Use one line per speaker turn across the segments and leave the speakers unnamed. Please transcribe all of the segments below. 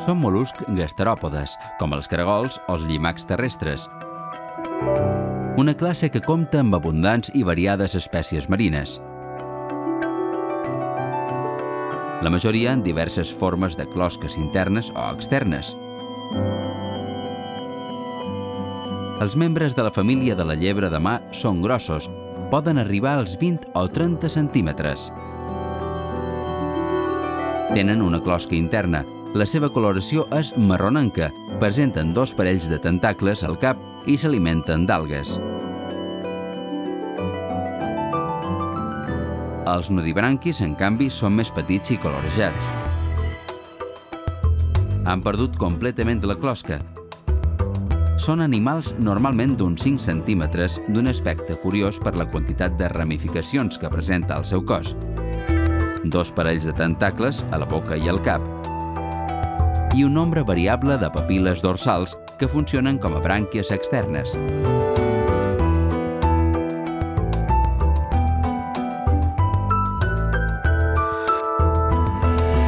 Són mol·luscs gasteròpodes, com els caragols o els llimacs terrestres. Una classe que compta amb abundants i variades espècies marines. La majoria en diverses formes de closques internes o externes. Els membres de la família de la llebre de mar són grossos, poden arribar als 20 o 30 centímetres. Tenen una closca interna. La seva coloració és marronenca, presenten 2 parells de tentacles al cap i s'alimenten d'algues. Els nudibranquis, en canvi, són més petits i colorejats. Han perdut completament la closca. Són animals normalment d'uns 5 centímetres, d'un aspecte curiós per la quantitat de ramificacions que presenta al seu cos. 2 parells de tentacles a la boca i al cap. I un nombre variable de papil·les dorsals que funcionen com a brànquies externes.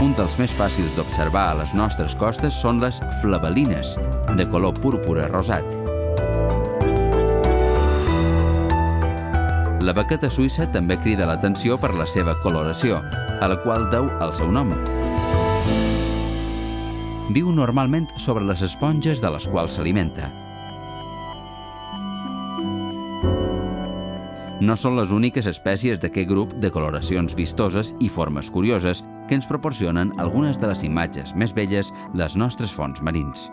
Un dels més fàcils d'observar a les nostres costes són les flabelines, de color púrpura rosat. La baqueta suïssa també crida l'atenció per la seva coloració, a la qual deu el seu nom. Viu normalment sobre les esponges de les quals s'alimenta. No són les úniques espècies d'aquest grup de coloracions vistoses i formes curioses que ens proporcionen algunes de les imatges més belles dels nostres fons marins.